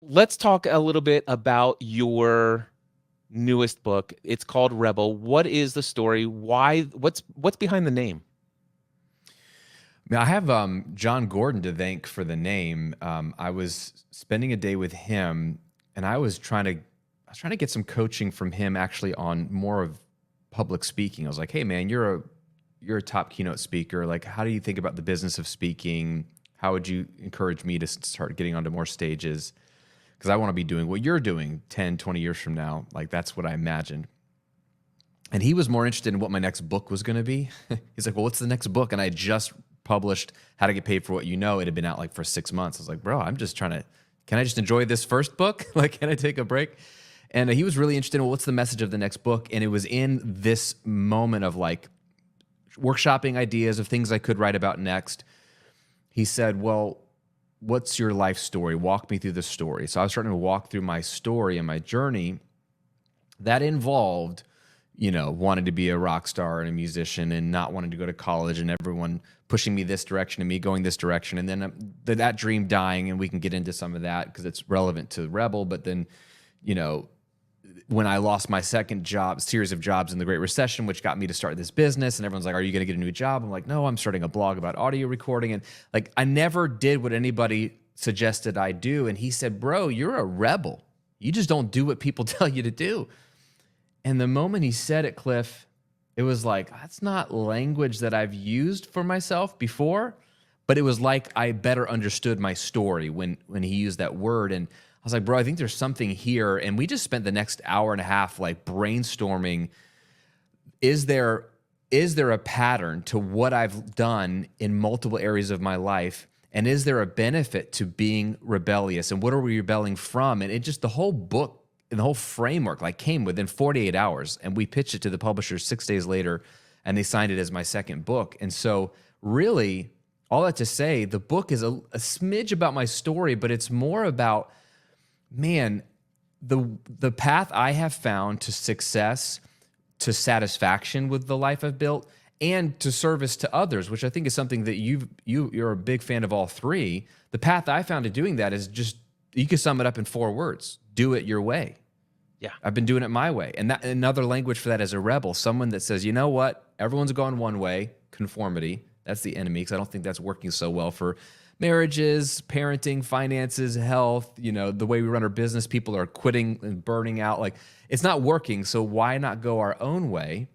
let's talk a little bit about your newest book. It's called Rebel. What is the story? Why? What's behind the name? I have John Gordon to thank for the name. I was spending a day with him, and I was trying to get some coaching from him actually on more of public speaking. I was like, "Hey, man, you're a top keynote speaker. Like, how do you think about the business of speaking? How would you encourage me to start getting onto more stages? Because I want to be doing what you're doing 10, 20 years from now. Like, that's what I imagined." And he was more interested in what my next book was going to be. He's like, "Well, what's the next book?" And I just published How to Get Paid for What You Know. It had been out like for 6 months. I was like, "Bro, I'm just trying to, can I just enjoy this first book? Like, can I take a break?" And he was really interested in, well, what's the message of the next book? And it was in this moment of like workshopping ideas of things I could write about next. He said, "Well, what's your life story? Walk me through the story." So I was starting to walk through my story and my journey that involved, wanting to be a rock star and a musician and not wanting to go to college and everyone pushing me this direction and me going this direction. And then that dream dying, and we can get into some of that because it's relevant to Rebel. But then, when I lost my second series of jobs in the Great Recession, which got me to start this business, and everyone's like, "Are you going to get a new job?" I'm like, "No, I'm starting a blog about audio recording." And like, I never did what anybody suggested I do. And he said, "Bro, you're a rebel. You just don't do what people tell you to do." And the moment he said it, Cliff, it was like, that's not language that I've used for myself before, but it was like I better understood my story when he used that word. And I was like, "Bro, I think there's something here." And we just spent the next hour and a half like brainstorming, is there a pattern to what I've done in multiple areas of my life? And is there a benefit to being rebellious? And what are we rebelling from? And it just, the whole book and the whole framework like came within 48 hours. And we pitched it to the publisher 6 days later, and they signed it as my second book. And so really, all that to say, the book is a smidge about my story, but it's more about, man, the path I have found to success, to satisfaction with the life I've built, and to service to others, which I think is something that you're a big fan of all three. The path I found to doing that is just, you can sum it up in 4 words: do it your way. Yeah. I've been doing it my way. And that, another language for that is a rebel, someone that says, "You know what? Everyone's going one way." Conformity, that's the enemy, because I don't think that's working so well for marriages, parenting, finances, health, the way we run our business. People are quitting and burning out. Like, it's not working. So why not go our own way?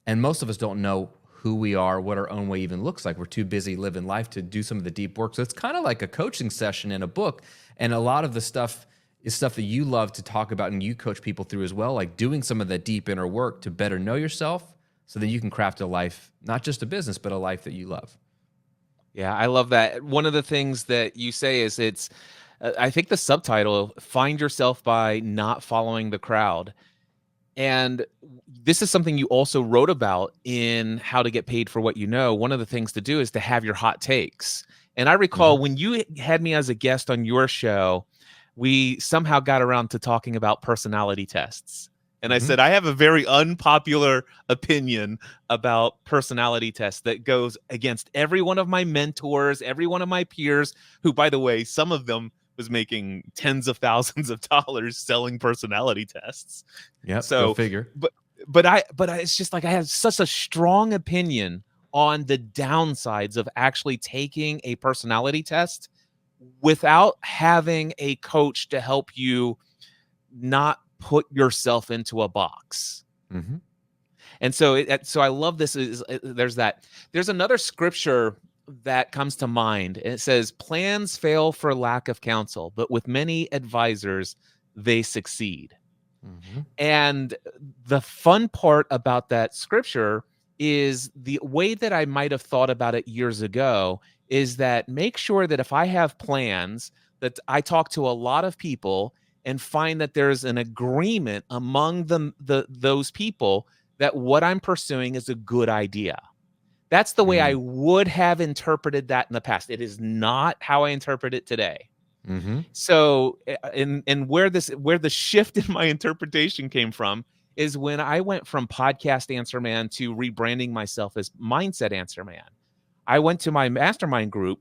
And most of us don't know who we are, what our own way even looks like. We're too busy living life to do some of the deep work. So it's kind of like a coaching session in a book. And a lot of the stuff is stuff that you love to talk about and you coach people through as well, like doing some of the deep inner work to better know yourself so that you can craft a life, not just a business, but a life that you love. Yeah, I love that. One of the things that you say is I think the subtitle, "Find Yourself by Not Following the Crowd." And this is something you also wrote about in How to Get Paid for What You Know. One of the things to do is to have your hot takes. And I recall when you had me as a guest on your show, we somehow got around to talking about personality tests. And I said, I have a very unpopular opinion about personality tests that goes against every one of my mentors, every one of my peers, who, by the way, some of them was making tens of thousands of dollars selling personality tests. Yep, So, go figure. it's just like I have such a strong opinion on the downsides of actually taking a personality test without having a coach to help you not put yourself into a box. And so I love this. There's another scripture that comes to mind. It says, "Plans fail for lack of counsel, but with many advisors, they succeed." And the fun part about that scripture is the way that I might have thought about it years ago is that make sure that if I have plans, that I talk to a lot of people and find that there's an agreement among those people that what I'm pursuing is a good idea. That's the way I would have interpreted that in the past. It is not how I interpret it today. So, and where the shift in my interpretation came from is when I went from Podcast Answer Man to rebranding myself as Mindset Answer Man. I went to my mastermind group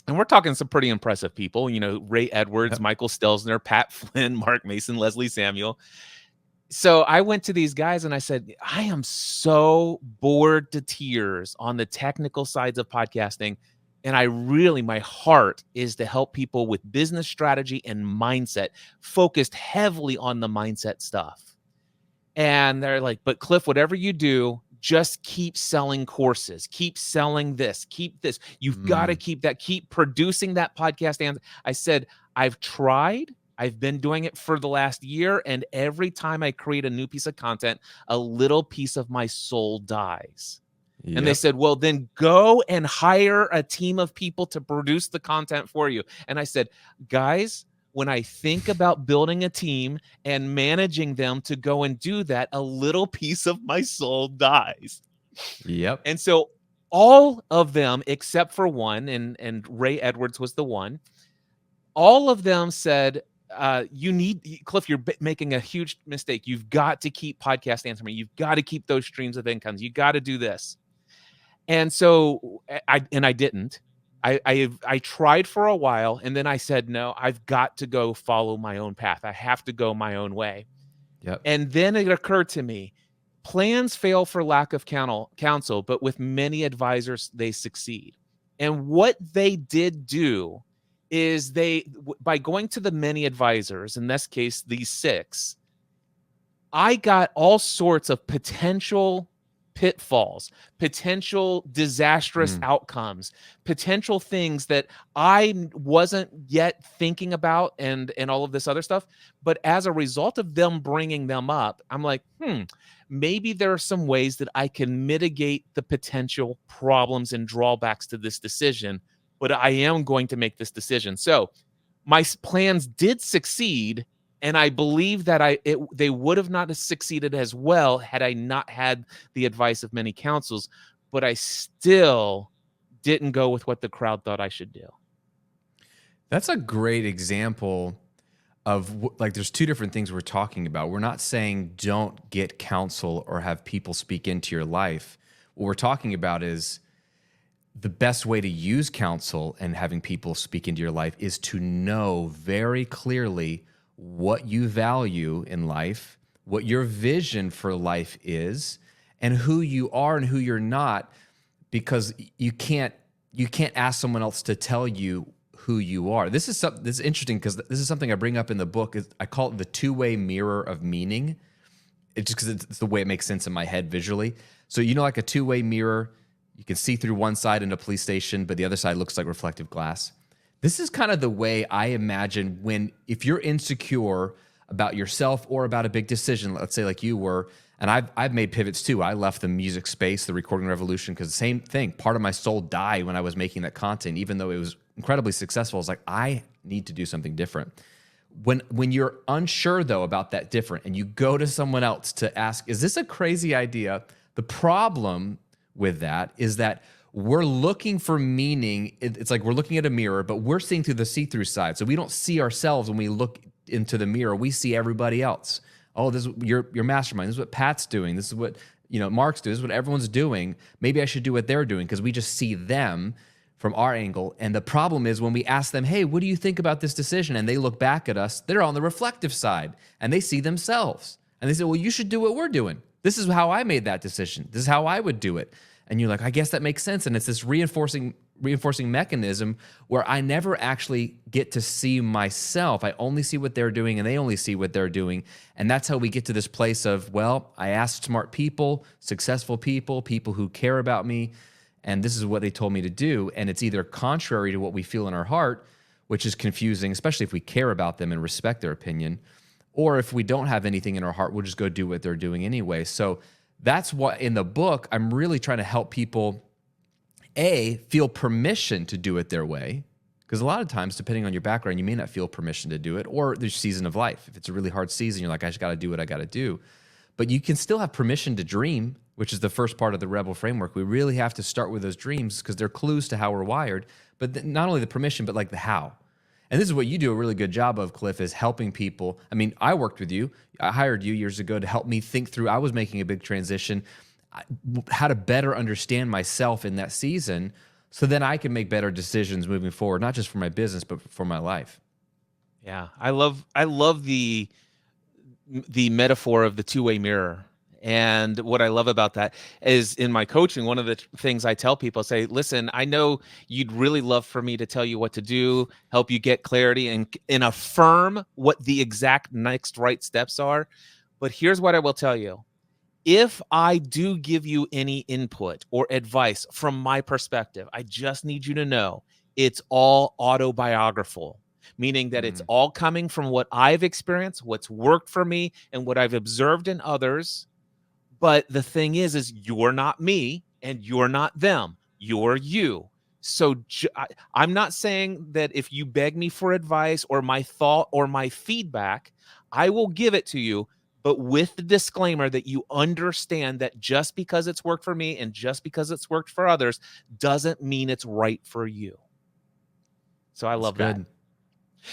And we're talking some pretty impressive people, Ray Edwards, Yep. Michael Stelzner, Pat Flynn, Mark Mason, Leslie Samuel. So I went to these guys and I said, I am so bored to tears on the technical sides of podcasting. And my heart is to help people with business strategy and mindset, focused heavily on the mindset stuff. And they're like, but Cliff, whatever you do, just keep selling courses, keep selling this, keep this. You've got to Mm, keep that, keep producing that podcast. And I said, I've tried. I've been doing it for the last year. And every time I create a new piece of content, a little piece of my soul dies. And they yep. said, well, then go and hire a team of people to produce the content for you. And I said, guys, when I think about building a team and managing them to go and do that, a little piece of my soul dies. Yep. And so all of them, except for one, and Ray Edwards was the one, all of them said, Cliff, you're making a huge mistake. You've got to keep podcast answering. You've got to keep those streams of incomes. You got to do this. And so I didn't. I tried for a while, and then I said, no, I've got to go follow my own path. I have to go my own way. Yep. And then it occurred to me, plans fail for lack of counsel, but with many advisors, they succeed. And what they did do is by going to the many advisors, in this case, these 6, I got all sorts of potential pitfalls, potential disastrous Mm, outcomes, potential things that I wasn't yet thinking about, and all of this other stuff. But as a result of them bringing them up, I'm like, maybe there are some ways that I can mitigate the potential problems and drawbacks to this decision, but I am going to make this decision. So my plans did succeed, and I believe that they would have not succeeded as well had I not had the advice of many counsels, but I still didn't go with what the crowd thought I should do. that's a great example of like there's two different things we're talking about. We're not saying don't get counsel or have people speak into your life. What we're talking about is the best way to use counsel and having people speak into your life is to know very clearly what you value in life, what your vision for life is, and who you are and who you're not, because you can't ask someone else to tell you who you are. This is interesting because this is something I bring up in the book. I call it the two-way mirror of meaning. It's just because it's the way it makes sense in my head visually. So like a two-way mirror, you can see through one side in a police station, but the other side looks like reflective glass. This is kind of the way I imagine if you're insecure about yourself or about a big decision, let's say like you were, and I've made pivots too. I left the music space, the recording revolution, because the same thing. Part of my soul died when I was making that content, even though it was incredibly successful. I was like, I need to do something different. When you're unsure though about that different, and you go to someone else to ask, is this a crazy idea? The problem with that is that we're looking for meaning. It's like we're looking at a mirror, but we're seeing through the see-through side. So we don't see ourselves when we look into the mirror. We see everybody else. Oh, this is your mastermind. This is what Pat's doing. This is what Mark's doing. This is what everyone's doing. Maybe I should do what they're doing, because we just see them from our angle. And the problem is when we ask them, hey, what do you think about this decision? And they look back at us, they're on the reflective side and they see themselves. And they say, well, you should do what we're doing. This is how I made that decision. This is how I would do it. And you're like, I guess that makes sense. And it's this reinforcing mechanism where I never actually get to see myself. I only see what they're doing and they only see what they're doing. And that's how we get to this place of, well, I asked smart people, successful people, people who care about me, and this is what they told me to do. And it's either contrary to what we feel in our heart, which is confusing, especially if we care about them and respect their opinion, or if we don't have anything in our heart, we'll just go do what they're doing anyway. So that's what in the book, I'm really trying to help people, feel permission to do it their way. Because a lot of times, depending on your background, you may not feel permission to do it, or there's season of life. If it's a really hard season, you're like, I just got to do what I got to do. But you can still have permission to dream, which is the first part of the Rebel framework. We really have to start with those dreams because they're clues to how we're wired. But not only the permission, but like the how. And this is what you do a really good job of, Cliff, is helping people. I mean, I worked with you. I hired you years ago to help me think through. I was making a big transition, how to better understand myself in that season so then I can make better decisions moving forward, not just for my business, but for my life. Yeah, I love the metaphor of the two-way mirror. And what I love about that is in my coaching, one of the things I tell people, say, listen, I know you'd really love for me to tell you what to do, help you get clarity and affirm what the exact next right steps are. But here's what I will tell you. If I do give you any input or advice from my perspective, I just need you to know it's all autobiographical, meaning that it's Mm, all coming from what I've experienced, what's worked for me, and what I've observed in others. But the thing is you're not me and you're not them. You're you. So I'm not saying that if you beg me for advice or my thought or my feedback, I will give it to you, but with the disclaimer that you understand that just because it's worked for me and just because it's worked for others doesn't mean it's right for you. So I that's love that. good.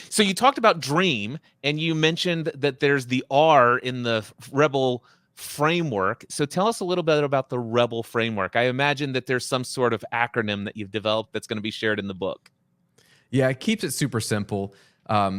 So you talked about dream and you mentioned that there's the R in the rebel framework. So tell us a little bit about the rebel framework. I imagine that there's some sort of acronym that you've developed that's going to be shared in the book. Yeah, it keeps it super simple.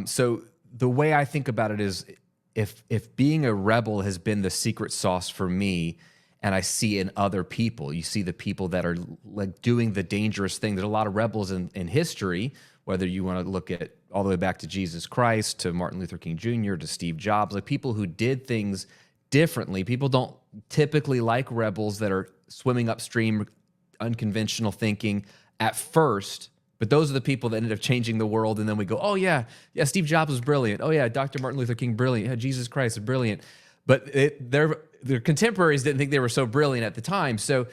So the way I think about it is, if being a rebel has been the secret sauce for me, and I see in other people, you see the people that are like doing the dangerous thing. There's a lot of rebels in history, whether you want to look at all the way back to Jesus Christ, to Martin Luther King Jr., to Steve Jobs, like people who did things differently. People don't typically like rebels that are swimming upstream, unconventional thinking at first. But those are the people that ended up changing the world. And then we go, oh, yeah, Steve Jobs was brilliant. Oh, yeah, Dr. Martin Luther King, brilliant. Yeah, Jesus Christ is brilliant. But their contemporaries didn't think they were so brilliant at the time. So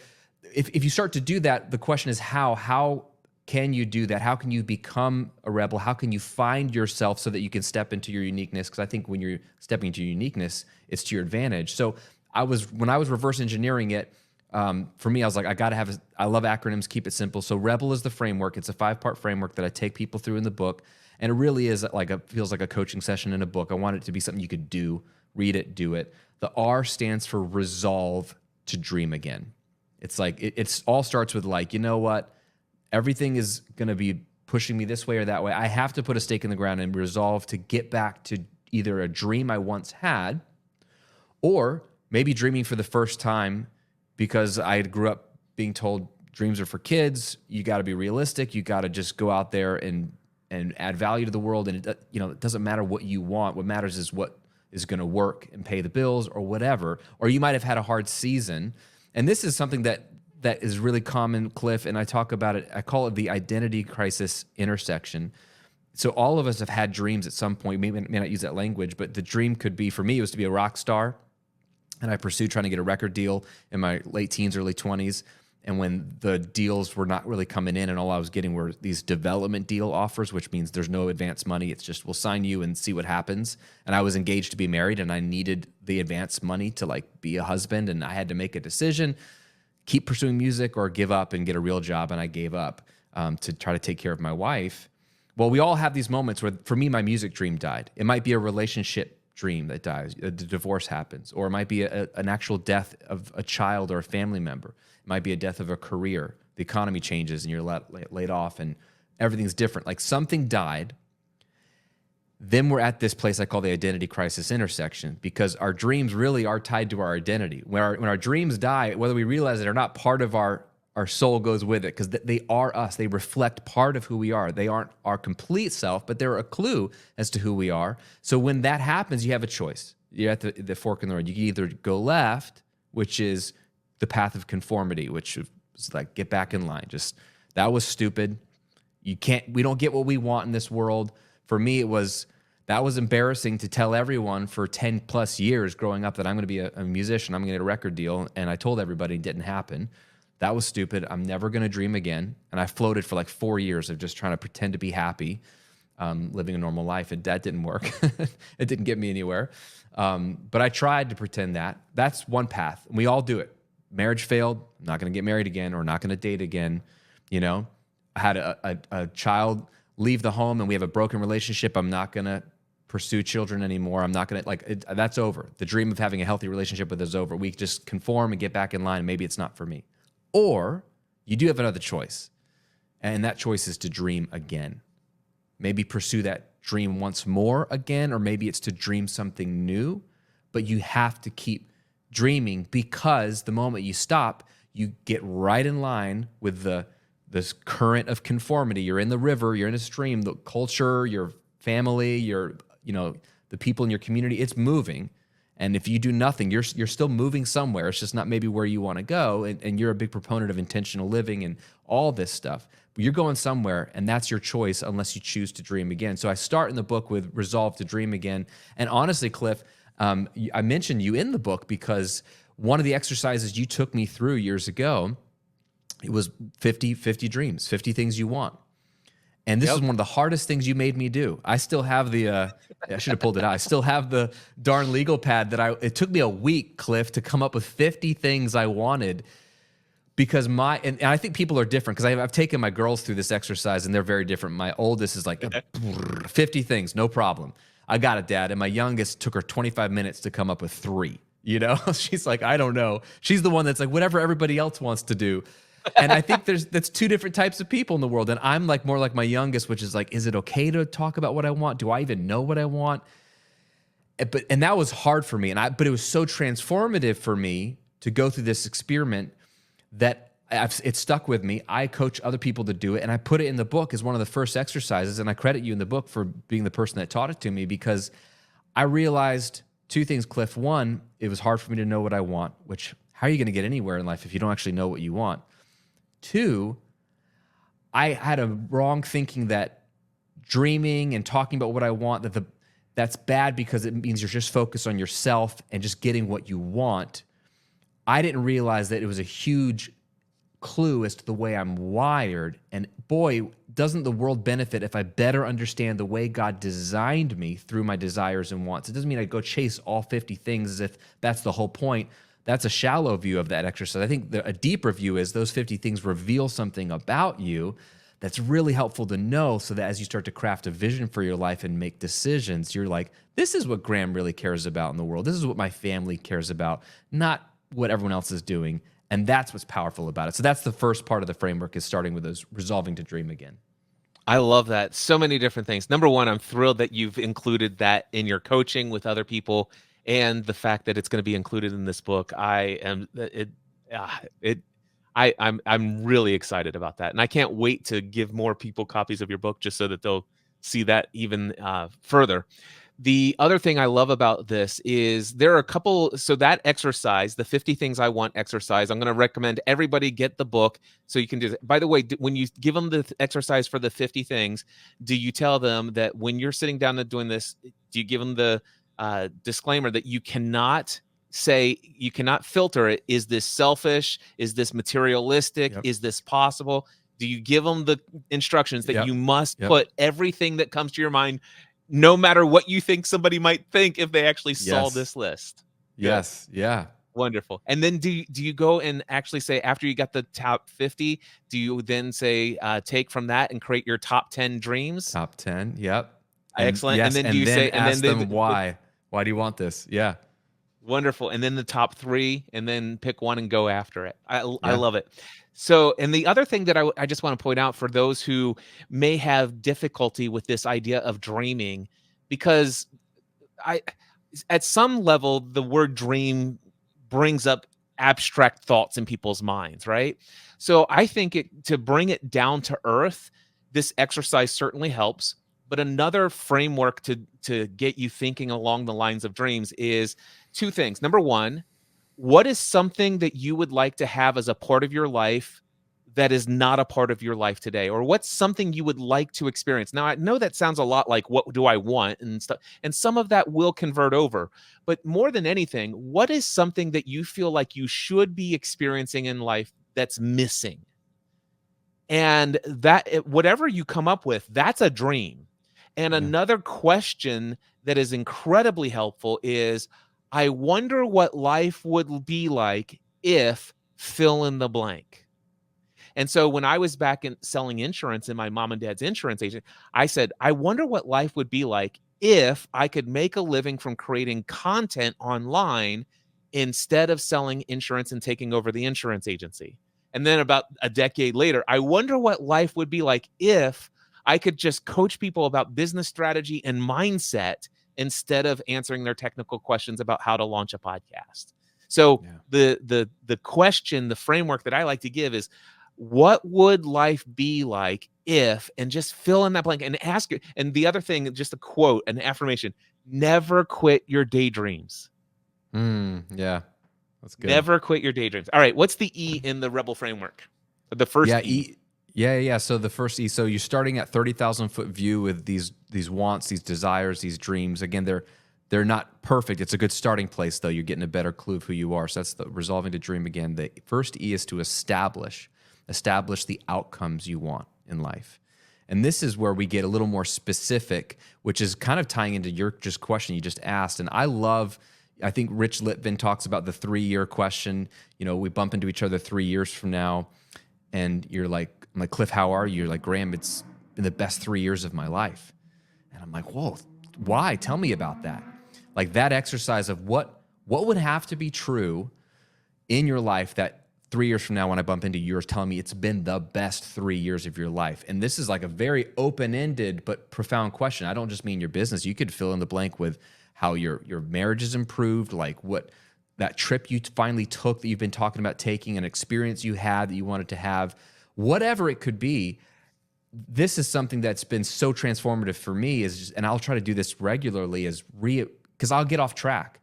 if you start to do that, the question is how? How can you do that? How can you become a rebel? How can you find yourself so that you can step into your uniqueness? Because I think when you're stepping into your uniqueness, it's to your advantage. So when I was reverse engineering it, for me, I was like, I love acronyms, keep it simple. So Rebel is the framework. It's a 5-part framework that I take people through in the book. And it really is feels like a coaching session in a book. I want it to be something you could do, read it, do it. The R stands for resolve to dream again. It's like, it's all starts with like, you know what? Everything is going to be pushing me this way or that way. I have to put a stake in the ground and resolve to get back to either a dream I once had, or maybe dreaming for the first time because I grew up being told dreams are for kids. You got to be realistic. You got to just go out there and add value to the world. And it doesn't matter what you want. What matters is what is going to work and pay the bills or whatever. Or you might have had a hard season. And this is something that is really common, Cliff, and I talk about it. I call it the identity crisis intersection. So all of us have had dreams at some point. May not use that language, but the dream could be, for me, it was to be a rock star. And I pursued trying to get a record deal in my late teens, early 20s. And when the deals were not really coming in and all I was getting were these development deal offers, which means there's no advance money. It's just, we'll sign you and see what happens. And I was engaged to be married and I needed the advance money to like be a husband. And I had to make a decision, keep pursuing music or give up and get a real job. And I gave up to try to take care of my wife. Well, we all have these moments where, for me, my music dream died. It might be a relationship dream that dies, the divorce happens, or it might be an actual death of a child or a family member. It might be a death of a career. The economy changes and you're laid off and everything's different. Like something died. Then we're at this place I call the identity crisis intersection, because our dreams really are tied to our identity. When our dreams die, whether we realize it or not, part of our soul goes with it, because they are us. They reflect part of who we are. They aren't our complete self, but they're a clue as to who we are. So when that happens, you have a choice. You're at the fork in the road. You can either go left, which is the path of conformity, which is like, get back in line. Just, that was stupid. We don't get what we want in this world. For me, that was embarrassing to tell everyone for 10 plus years growing up that I'm going to be a musician, I'm going to get a record deal. And I told everybody it didn't happen. That was stupid. I'm never going to dream again. And I floated for like 4 years of just trying to pretend to be happy, living a normal life. And that didn't work. It didn't get me anywhere. But I tried to pretend that. That's one path. And we all do it. Marriage failed. I'm not going to get married again, or not going to date again. I had a child leave the home and we have a broken relationship. I'm not going to pursue children anymore. I'm not going to, that's over. The dream of having a healthy relationship with is over. We just conform and get back in line. Maybe it's not for me. Or you do have another choice. And that choice is to dream again. Maybe pursue that dream once more again, or maybe it's to dream something new. But you have to keep dreaming, because the moment you stop, you get right in line with this current of conformity. You're in the river, you're in a stream, the culture, your family, the people in your community, it's moving. And if you do nothing, you're still moving somewhere. It's just not maybe where you want to go. And you're a big proponent of intentional living and all this stuff. But you're going somewhere, and that's your choice unless you choose to dream again. So I start in the book with resolve to dream again. And honestly, Cliff, I mentioned you in the book because one of the exercises you took me through years ago, it was 50 dreams, 50 things you want. And this is one of the hardest things you made me do. I still have I should have pulled it out. I still have the darn legal pad it took me a week, Cliff, to come up with 50 things I wanted, because and I think people are different, because I've taken my girls through this exercise and they're very different. My oldest is like 50 things, no problem. I got it, Dad. And my youngest took her 25 minutes to come up with 3. She's like, I don't know. She's the one that's like, whatever everybody else wants to do. And I think that's 2 different types of people in the world. And I'm like more like my youngest, which is like, is it okay to talk about what I want? Do I even know what I want? And that was hard for me. But it was so transformative for me to go through this experiment that it stuck with me. I coach other people to do it, and I put it in the book as one of the first exercises. And I credit you in the book for being the person that taught it to me, because I realized 2 things, Cliff. One, it was hard for me to know what I want, which, how are you going to get anywhere in life if you don't actually know what you want? 2, I had a wrong thinking that dreaming and talking about what I want, that's bad because it means you're just focused on yourself and just getting what you want. I didn't realize that it was a huge clue as to the way I'm wired. And boy, doesn't the world benefit if I better understand the way God designed me through my desires and wants. It doesn't mean I go chase all 50 things as if that's the whole point. That's a shallow view of that exercise. I think a deeper view is those 50 things reveal something about you that's really helpful to know, so that as you start to craft a vision for your life and make decisions, you're like, this is what Graham really cares about in the world. This is what my family cares about, not what everyone else is doing. And that's what's powerful about it. So that's the first part of the framework, is starting with those resolving to dream again. I love that. So many different things. Number one, I'm thrilled that you've included that in your coaching with other people, and the fact that it's going to be included in this book. I'm really excited about that, and I can't wait to give more people copies of your book, just so that they'll see that even further. The other thing I love about this is there are a couple. So that exercise, the 50 things I want exercise, I'm going to recommend everybody get the book so you can do that. By the way, when you give them the exercise for the 50 things, do you tell them that when you're sitting down and doing this, do you give them the disclaimer that you cannot filter it? Is this selfish? Is this materialistic? Yep. Is this possible? Do you give them the instructions that you must put everything that comes to your mind, no matter what you think somebody might think, if they actually saw this list? Yes. Good. Yeah. Wonderful. And then do you go and actually say, after you got the top 50, do you then say, take from that and create your top 10 dreams? Top 10. Yep. Excellent. Yes, and then do you say, ask them why? Why do you want this? Yeah. Wonderful. And then the top 3, and then pick one and go after it. I love it. So, and the other thing that I just want to point out for those who may have difficulty with this idea of dreaming, because at some level, the word dream brings up abstract thoughts in people's minds, right? So I think to bring it down to earth, this exercise certainly helps. But another framework to get you thinking along the lines of dreams is 2 things. Number one, what is something that you would like to have as a part of your life that is not a part of your life today? Or what's something you would like to experience? Now, I know that sounds a lot like, what do I want and stuff, and some of that will convert over. But more than anything, what is something that you feel like you should be experiencing in life that's missing? And that, whatever you come up with, that's a dream. And another question that is incredibly helpful is, I wonder what life would be like if fill in the blank. And so when I was back in selling insurance in my mom and dad's insurance agent, I said, I wonder what life would be like if I could make a living from creating content online instead of selling insurance and taking over the insurance agency. And then about a decade later, I wonder what life would be like if I could just coach people about business strategy and mindset instead of answering their technical questions about how to launch a podcast. So Yeah. the question, the framework that I like to give is, what would life be like if, and just fill in that blank and ask it. And the other thing, just a quote, an affirmation: never quit your daydreams. Yeah. That's good. Never quit your daydreams. All right, what's the E in the Rebel framework? The first Yeah, E. yeah. So the first E. So you're starting at 30,000 foot view with these wants, these desires, these dreams. Again, they're not perfect. It's a good starting place, though. You're getting a better clue of who you are. So that's the resolving to dream again. The first E is to establish the outcomes you want in life. And this is where we get a little more specific, which is kind of tying into your just question you just asked. And I think Rich Litvin talks about the 3-year question. You know, we bump into each other 3 years from now, and I'm like, Cliff, how are you? You're like, Graham, it's been the best 3 years of my life. And I'm like, whoa, why? Tell me about that. Like that exercise of what would have to be true in your life that 3 years from now, when I bump into yours, telling me it's been the best 3 years of your life. And this is like a very open-ended but profound question. I don't just mean your business. You could fill in the blank with how your marriage has improved, like what that trip you finally took that you've been talking about taking, an experience you had that you wanted to have, whatever it could be. This is something that's been so transformative for me, and I'll try to do this regularly, because I'll get off track.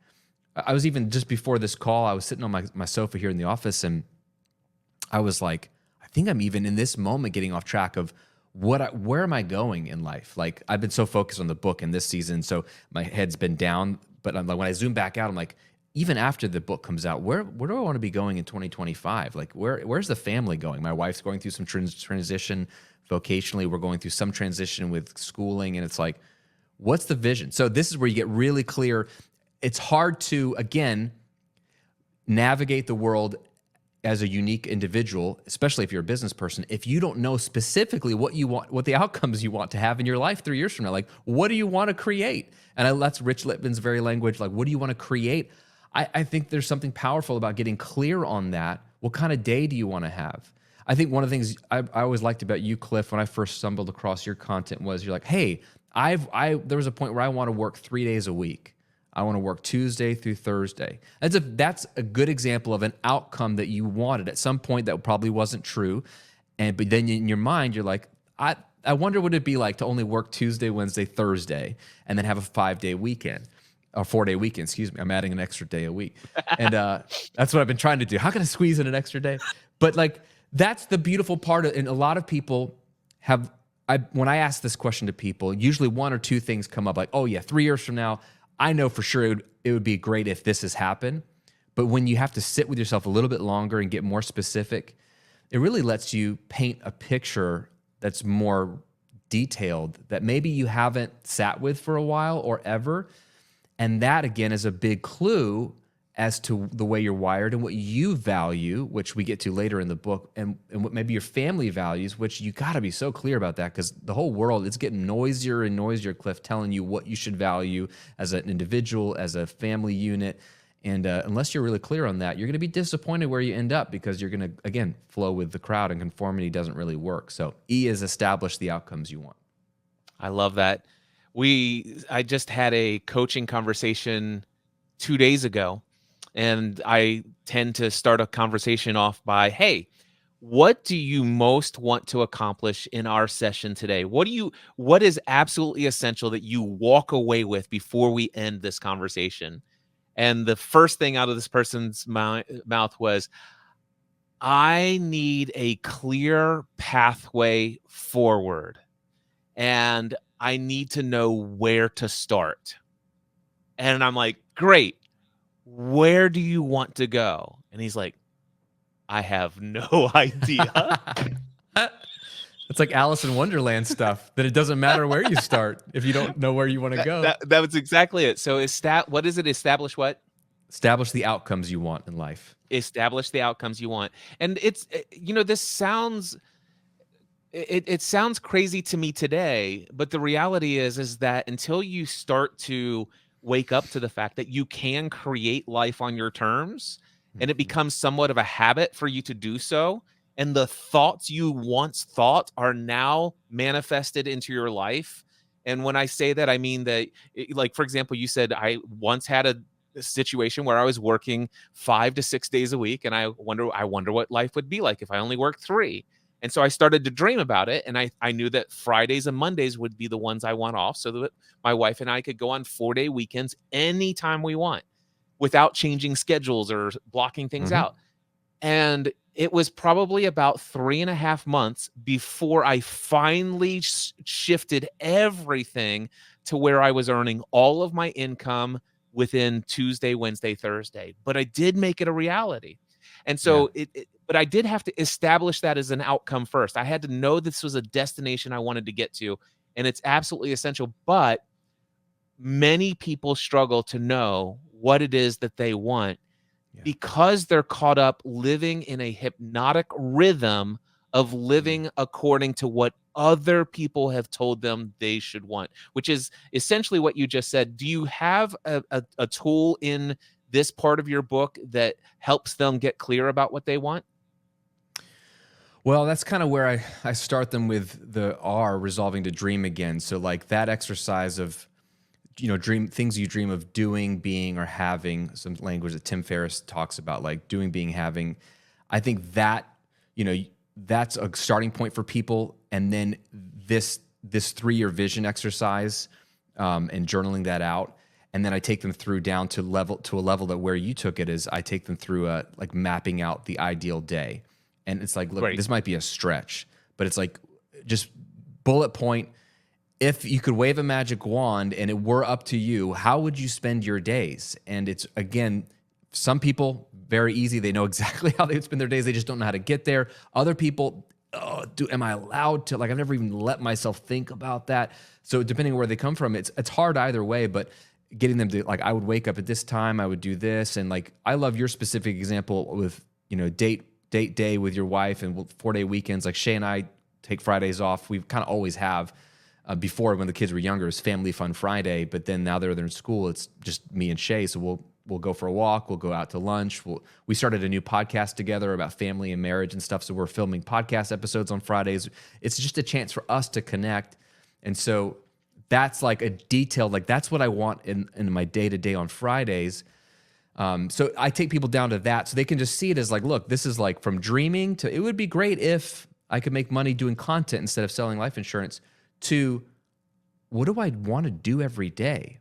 I was even, just before this call, I was sitting on my sofa here in the office, and I was like, I think I'm even in this moment getting off track of where am I going in life? Like, I've been so focused on the book in this season, so my head's been down. But I'm like, when I zoom back out, I'm like, even after the book comes out, where do I want to be going in 2025? Like, where's the family going? My wife's going through some transition vocationally. We're going through some transition with schooling, and it's like, what's the vision? So this is where you get really clear. It's hard to, again, navigate the world as a unique individual, especially if you're a business person, if you don't know specifically what you want, what the outcomes you want to have in your life 3 years from now. Like, what do you want to create? And that's Rich Litvin's very language. Like, what do you want to create? I think there's something powerful about getting clear on that. What kind of day do you want to have? I think one of the things I always liked about you, Cliff, when I first stumbled across your content was you're like, hey, there was a point where I want to work 3 days a week. I want to work Tuesday through Thursday. That's a good example of an outcome that you wanted at some point that probably wasn't true. But then in your mind, you're like, I wonder what it'd be like to only work Tuesday, Wednesday, Thursday, and then have a 5-day weekend. Or 4-day weekend, excuse me. I'm adding an extra day a week. And that's what I've been trying to do. How can I squeeze in an extra day? But like, that's the beautiful part. And a lot of people when I ask this question to people, usually one or two things come up, like, oh yeah, 3 years from now, I know for sure it would be great if this has happened. But when you have to sit with yourself a little bit longer and get more specific, it really lets you paint a picture that's more detailed that maybe you haven't sat with for a while or ever. And that, again, is a big clue as to the way you're wired and what you value, which we get to later in the book, and what maybe your family values, which you got to be so clear about that, because the whole world, it's getting noisier and noisier, Cliff, telling you what you should value as an individual, as a family unit. And unless you're really clear on that, you're going to be disappointed where you end up, because you're going to, again, flow with the crowd, and conformity doesn't really work. So E is establish the outcomes you want. I love that. I just had a coaching conversation 2 days ago, and I tend to start a conversation off by, hey, what do you most want to accomplish in our session today? What is absolutely essential that you walk away with before we end this conversation? And the first thing out of this person's mouth was, I need a clear pathway forward, and I need to know where to start. And I'm like, great. Where do you want to go? And he's like, I have no idea. It's like Alice in Wonderland stuff, that it doesn't matter where you start if you don't know where you want to go. That was exactly it. So what is it? Establish what? Establish the outcomes you want in life. Establish the outcomes you want. And it's, this sounds, it sounds crazy to me today, but the reality is that until you start to wake up to the fact that you can create life on your terms, and it becomes somewhat of a habit for you to do so, and the thoughts you once thought are now manifested into your life. And when I say that, I mean that, like, for example, you said I once had a situation where I was working 5 to 6 days a week, and I wonder what life would be like if I only worked 3. And so I started to dream about it, and I knew that Fridays and Mondays would be the ones I want off, so that my wife and I could go on 4-day weekends anytime we want without changing schedules or blocking things Mhm. out. And it was probably about 3.5 months before I finally shifted everything to where I was earning all of my income within Tuesday, Wednesday, Thursday. But I did make it a reality. And Yeah. so but I did have to establish that as an outcome first. I had to know this was a destination I wanted to get to, and it's absolutely essential. But many people struggle to know what it is that they want Yeah. because they're caught up living in a hypnotic rhythm of Mm. living according to what other people have told them they should want, which is essentially what you just said. Do you have a tool in this part of your book that helps them get clear about what they want? Well, that's kind of where I start them with the R, resolving to dream again. So like that exercise of, dream things you dream of doing, being, or having, some language that Tim Ferriss talks about, like doing, being, having. I think that, you know, that's a starting point for people. And then this 3-year vision exercise, and journaling that out. And then I take them through down to a level that where you took it is I take them through like mapping out the ideal day. And it's like, look, Right. this might be a stretch, but it's like just bullet point. If you could wave a magic wand and it were up to you, how would you spend your days? And it's, again, some people, very easy. They know exactly how they would spend their days. They just don't know how to get there. Other people, oh, am I allowed to? Like, I've never even let myself think about that. So depending on where they come from, it's hard either way, but getting them to, like, I would wake up at this time, I would do this. And like, I love your specific example with, date day with your wife and 4-day weekends. Like Shay and I take Fridays off. We kind of always have. Before, when the kids were younger, it was Family Fun Friday, but then now they're in school, it's just me and Shay. So we'll go for a walk, we'll go out to lunch. We started a new podcast together about family and marriage and stuff. So we're filming podcast episodes on Fridays. It's just a chance for us to connect. And so that's like a detail, like that's what I want in my day-to-day on Fridays. So I take people down to that so they can just see it as like, look, this is like from dreaming to, it would be great if I could make money doing content instead of selling life insurance, to what do I want to do every day?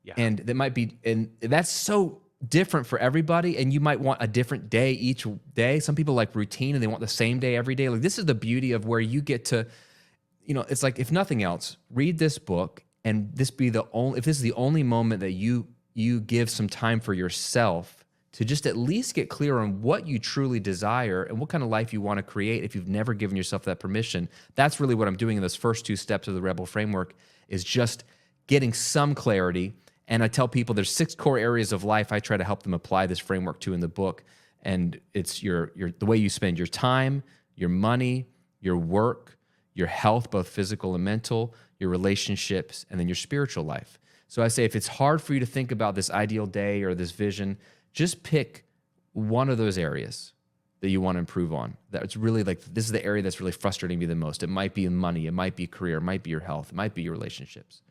Yeah. And that might be, and that's so different for everybody. And you might want a different day each day. Some people like routine and they want the same day every day. Like, this is the beauty of where you get to, it's like, if nothing else, read this book and if this is the only moment that you give some time for yourself to just at least get clear on what you truly desire and what kind of life you want to create. If you've never given yourself that permission, that's really what I'm doing in those first 2 steps of the Rebel framework, is just getting some clarity. And I tell people there's 6 core areas of life I try to help them apply this framework to in the book. And it's the way you spend your time, your money, your work, your health, both physical and mental, your relationships, and then your spiritual life. So I say, if it's hard for you to think about this ideal day or this vision, just pick one of those areas that you want to improve on. That's really like, this is the area that's really frustrating me the most. It might be money, it might be career, it might be your health, it might be your relationships.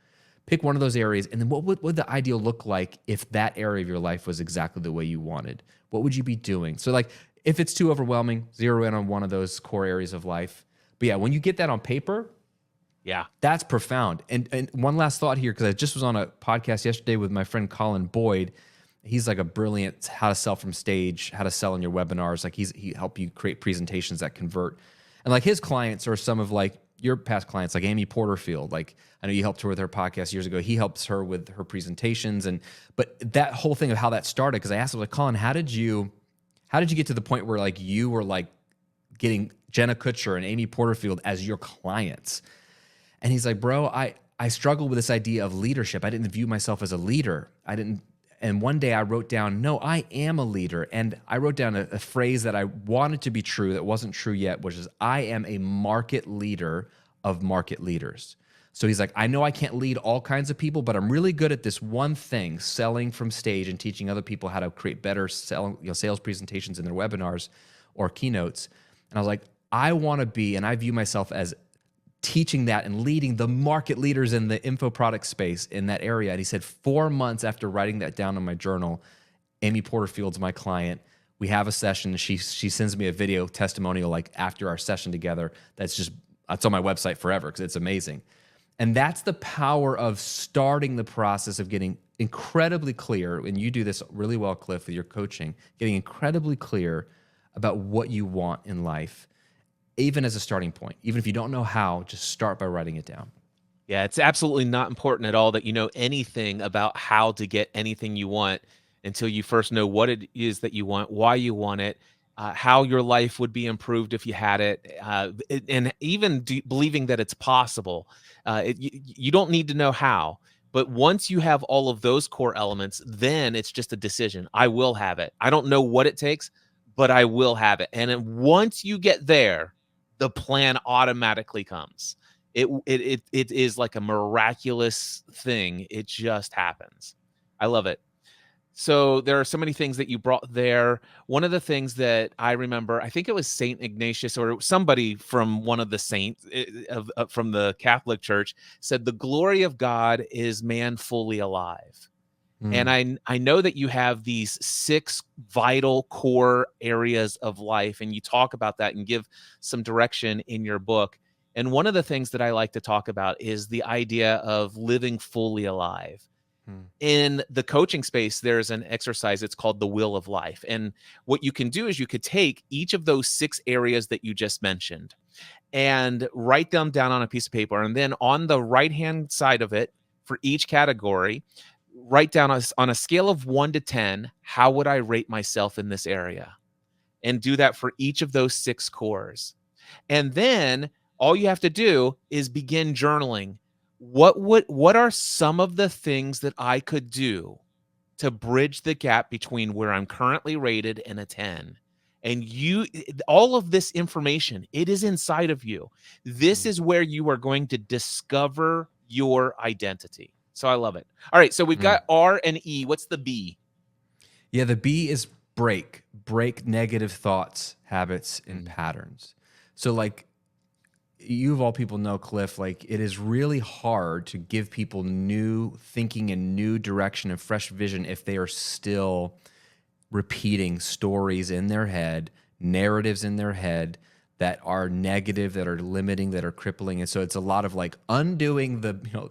Pick one of those areas, and then what would the ideal look like if that area of your life was exactly the way you wanted? What would you be doing? So like, if it's too overwhelming, zero in on one of those core areas of life. But yeah, when you get that on paper, Yeah. that's profound. And one last thought here, because I just was on a podcast yesterday with my friend Colin Boyd. He's like a brilliant how to sell from stage, how to sell in your webinars. Like he help you create presentations that convert. And like his clients are some of like your past clients, like Amy Porterfield. Like I know you helped her with her podcast years ago. He helps her with her presentations. But that whole thing of how that started, because I asked him, like, Colin, how did you get to the point where like you were like getting Jenna Kutcher and Amy Porterfield as your clients? And he's like, bro, I struggled with this idea of leadership. I didn't view myself as a leader. And one day I wrote down, no, I am a leader. And I wrote down a phrase that I wanted to be true that wasn't true yet, which is, I am a market leader of market leaders. So he's like, I know I can't lead all kinds of people, but I'm really good at this one thing, selling from stage and teaching other people how to create better sales presentations in their webinars or keynotes. And I was like, I want to be, and I view myself as teaching that and leading the market leaders in the info product space in that area. And he said 4 months after writing that down in my journal, Amy Porterfield's my client. We have a session. She sends me a video testimonial like after our session together. That's on my website forever because it's amazing. And that's the power of starting the process of getting incredibly clear. And you do this really well, Cliff, with your coaching, getting incredibly clear about what you want in life, even as a starting point. Even if you don't know how, just start by writing it down. Yeah, it's absolutely not important at all that you know anything about how to get anything you want until you first know what it is that you want, why you want it, how your life would be improved if you had it, and even believing that it's possible. You don't need to know how, but once you have all of those core elements, then it's just a decision. I will have it. I don't know what it takes, but I will have it. And then once you get there, the plan automatically comes. It is like a miraculous thing. It just happens. I love it. So there are so many things that you brought there. One of the things that I remember, I think it was Saint Ignatius or somebody from one of the saints from the Catholic Church said, "The glory of God is man fully alive." And I know that you have these 6 vital core areas of life, and you talk about that and give some direction in your book. And one of the things that I like to talk about is the idea of living fully alive. Mm. In the coaching space, there's an exercise, it's called the wheel of life. And what you can do is you could take each of those 6 areas that you just mentioned and write them down on a piece of paper. And then on the right-hand side of it, for each category, write down on a scale of 1 to 10, how would I rate myself in this area? And do that for each of those 6 cores. And then all you have to do is begin journaling. What are some of the things that I could do to bridge the gap between where I'm currently rated and a 10? And all of this information, it is inside of you. This is where you are going to discover your identity. So I love it. All right, so we've got R and E. What's the B? Yeah, the B is break negative thoughts, habits, and patterns. So like you of all people know, Cliff, like it is really hard to give people new thinking and new direction and fresh vision if they are still repeating stories in their head, narratives in their head that are negative, that are limiting, that are crippling. And so it's a lot of like undoing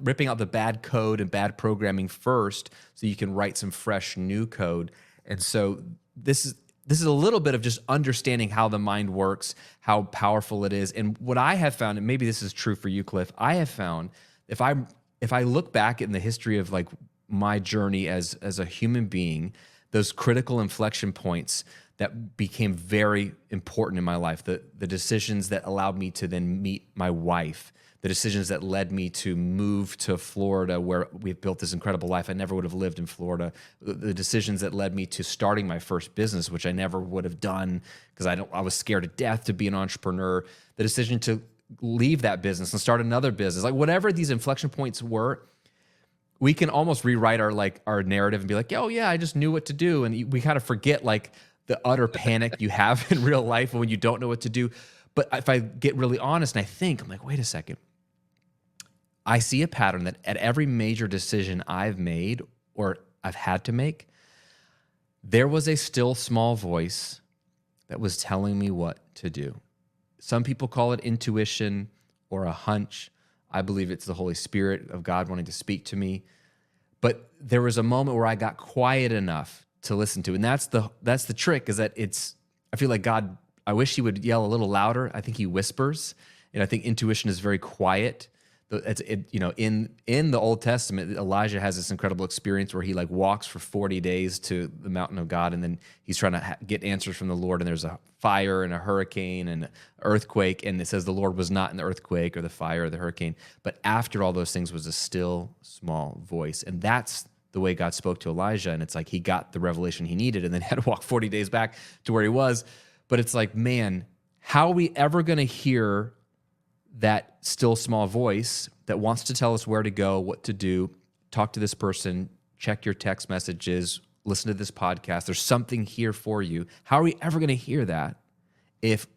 ripping out the bad code and bad programming first so you can write some fresh new code. And so this is a little bit of just understanding how the mind works, how powerful it is. And what I have found, and maybe this is true for you, Cliff, I have found if I look back in the history of like my journey as a human being, those critical inflection points that became very important in my life, the decisions that allowed me to then meet my wife, the decisions that led me to move to Florida where we've built this incredible life. I never would have lived in Florida. The decisions that led me to starting my first business, which I never would have done because I was scared to death to be an entrepreneur. The decision to leave that business and start another business, like whatever these inflection points were, we can almost rewrite our narrative and be like, oh yeah, I just knew what to do. And we kind of forget like the utter panic you have in real life when you don't know what to do. But if I get really honest and I think, I'm like, wait a second. I see a pattern that at every major decision I've made or I've had to make, there was a still small voice that was telling me what to do. Some people call it intuition or a hunch. I believe it's the Holy Spirit of God wanting to speak to me. But there was a moment where I got quiet enough to listen to. And that's the trick, is that I feel like God, I wish he would yell a little louder. I think he whispers. And I think intuition is very quiet. In the Old Testament, Elijah has this incredible experience where he like walks for 40 days to the mountain of God, and then he's trying to get answers from the Lord, and there's a fire and a hurricane and an earthquake, and it says the Lord was not in the earthquake or the fire or the hurricane, but after all those things was a still small voice. And that's the way God spoke to Elijah, and it's like he got the revelation he needed and then had to walk 40 days back to where he was. But it's like, man, how are we ever going to hear that still small voice that wants to tell us where to go, what to do, talk to this person, check your text messages, listen to this podcast? There's something here for you. How are we ever going to hear that if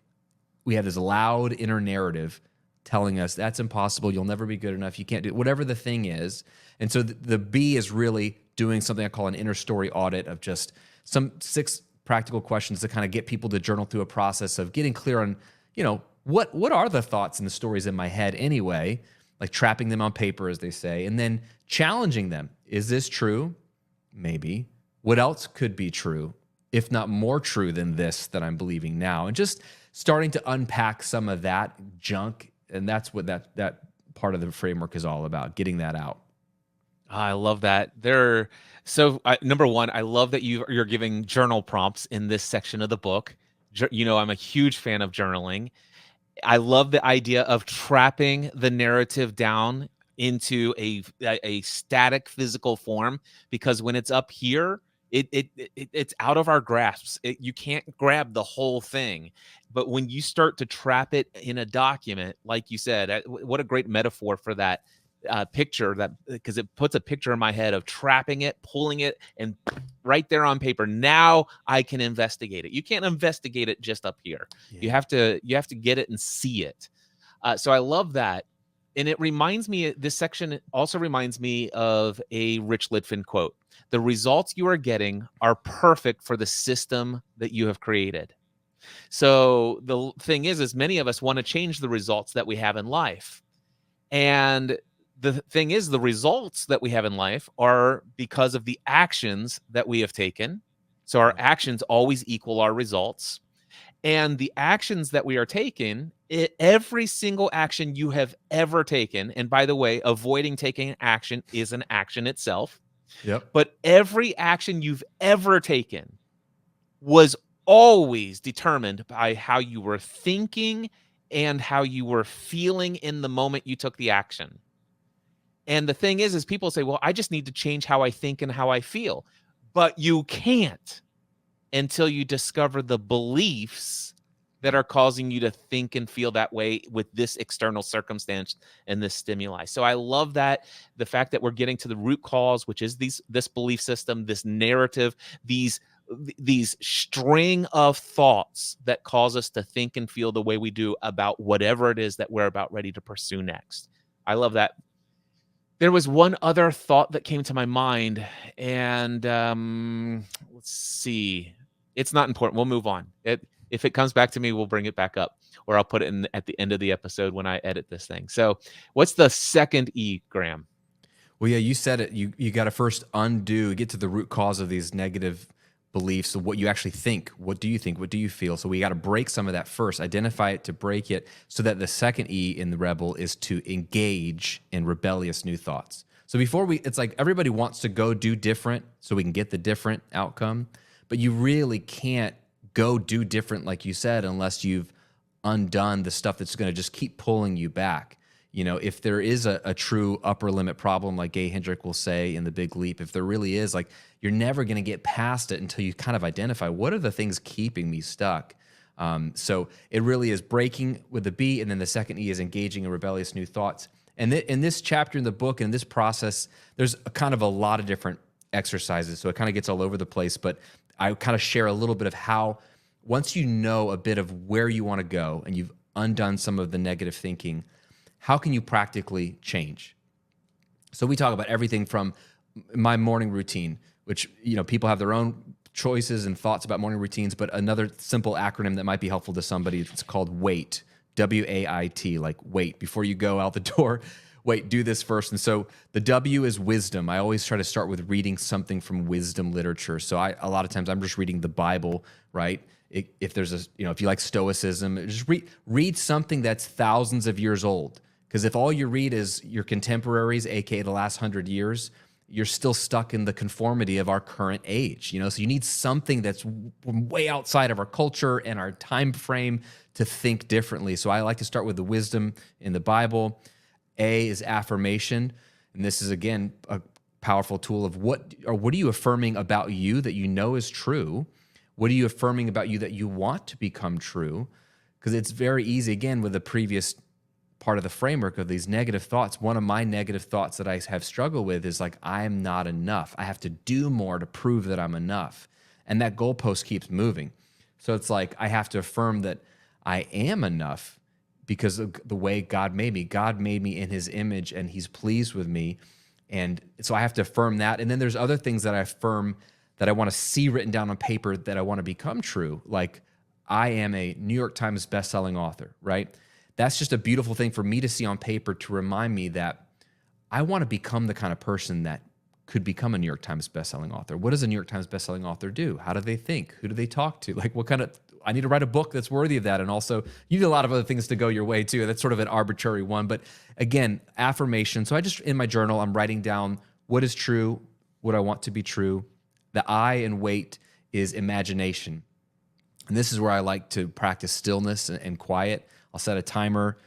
we have this loud inner narrative telling us that's impossible, you'll never be good enough, you can't do it, whatever the thing is. And so the B is really doing something I call an inner story audit of just some 6 practical questions to kind of get people to journal through a process of getting clear on, what are the thoughts and the stories in my head anyway, like trapping them on paper, as they say, and then challenging them. Is this true? Maybe. What else could be true, if not more true than this that I'm believing now? And just starting to unpack some of that junk. And that's what that part of the framework is all about, getting that out. I love that. Number one, I love that you're giving journal prompts in this section of the book. I'm a huge fan of journaling. I love the idea of trapping the narrative down into a static physical form, because when it's up here, it's out of our grasps. You can't grab the whole thing. But when you start to trap it in a document, like you said, what a great metaphor for that picture, that because it puts a picture in my head of trapping it, pulling it, and right there on paper. Now I can investigate it. You can't investigate it just up here. Yeah. You have to get it and see it. So I love that. And it reminds me, this section also reminds me of a Rich Litvin quote. The results you are getting are perfect for the system that you have created. So the thing is many of us want to change the results that we have in life. And the thing is, the results that we have in life are because of the actions that we have taken. So our actions always equal our results. And the actions that we are taking, every single action you have ever taken, and by the way, avoiding taking action is an action itself. Yep. But every action you've ever taken was always determined by how you were thinking and how you were feeling in the moment you took the action. And the thing is people say, well, I just need to change how I think and how I feel. But you can't until you discover the beliefs that are causing you to think and feel that way with this external circumstance and this stimuli. So I love that, the fact that we're getting to the root cause, which is this belief system, this narrative, these string of thoughts that cause us to think and feel the way we do about whatever it is that we're about ready to pursue next. I love that. There was one other thought that came to my mind, and let's see. It's not important. We'll move on. If it comes back to me, we'll bring it back up, or I'll put it in at the end of the episode when I edit this thing. So what's the second E, Graham? Well, yeah, you said it. You got to first get to the root cause of these negative beliefs, of what you actually think. What do you think? What do you feel? So we got to break some of that first, identify it to break it, so that the second E in the rebel is to engage in rebellious new thoughts. So it's like everybody wants to go do different so we can get the different outcome, but you really can't go do different, like you said, unless you've undone the stuff that's going to just keep pulling you back. If there is a true upper limit problem, like Gay Hendrick will say in The Big Leap, if there really is, like, you're never going to get past it until you kind of identify what are the things keeping me stuck. So it really is breaking with the B, and then the second E is engaging in rebellious new thoughts. And in this chapter in the book, and this process, there's kind of a lot of different exercises, so it kind of gets all over the place, but I kind of share a little bit of how, once you know a bit of where you want to go and you've undone some of the negative thinking, how can you practically change? So we talk about everything from my morning routine, which, people have their own choices and thoughts about morning routines, but another simple acronym that might be helpful to somebody, it's called WAIT, W-A-I-T, like wait. Before you go out the door, wait, do this first. And so the W is wisdom. I always try to start with reading something from wisdom literature. So a lot of times I'm just reading the Bible, right? If there's if you like Stoicism, just read something that's thousands of years old. Because if all you read is your contemporaries, aka the last 100 years, you're still stuck in the conformity of our current age. So you need something that's way outside of our culture and our time frame to think differently. So I like to start with the wisdom in the Bible. A is affirmation, and this is, again, a powerful tool of what are you affirming about you that you know is true? What are you affirming about you that you want to become true? Because it's very easy, again, with the previous part of the framework of these negative thoughts. One of my negative thoughts that I have struggled with is like, I'm not enough. I have to do more to prove that I'm enough. And that goalpost keeps moving. So it's like I have to affirm that I am enough because of the way God made me. God made me in his image and he's pleased with me. And so I have to affirm that. And then there's other things that I affirm that I want to see written down on paper that I want to become true. Like I am a New York Times bestselling author, right? That's just a beautiful thing for me to see on paper to remind me that I want to become the kind of person that could become a New York Times bestselling author. What does a New York Times bestselling author do? How do they think? Who do they talk to? Like what kind of, I need to write a book that's worthy of that. And also you need a lot of other things to go your way too. That's sort of an arbitrary one. But again, affirmation. So I just, in my journal, I'm writing down what is true, what I want to be true. The I in wait is imagination. And this is where I like to practice stillness and quiet. I'll set a timer.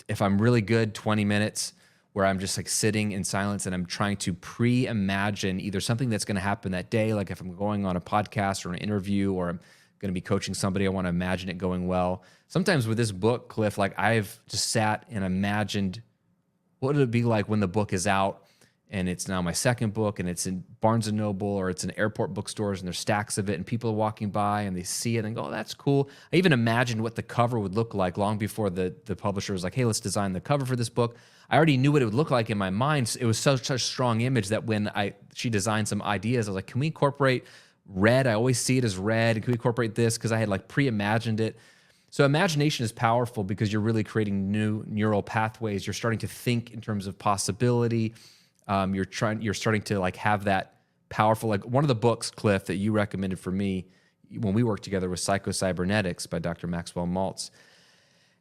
If I'm really good, 20 minutes where I'm just like sitting in silence and I'm trying to pre-imagine either something that's going to happen that day, like if I'm going on a podcast or an interview or I'm going to be coaching somebody, I want to imagine it going well. Sometimes with this book, Cliff, like I've just sat and imagined what would it be like when the book is out and it's now my second book and it's in Barnes & Noble or it's in airport bookstores and there's stacks of it and people are walking by and they see it and go, oh, that's cool. I even imagined what the cover would look like long before the publisher was like, hey, let's design the cover for this book. I already knew what it would look like in my mind. It was such a strong image that when she designed some ideas, I was like, can we incorporate red? I always see it as red. Can we incorporate this? Because I had like pre-imagined it. So imagination is powerful because you're really creating new neural pathways. You're starting to think in terms of possibility. You're starting to like have that powerful, like one of the books, Cliff, that you recommended for me when we worked together was Psycho-Cybernetics by Dr. Maxwell Maltz.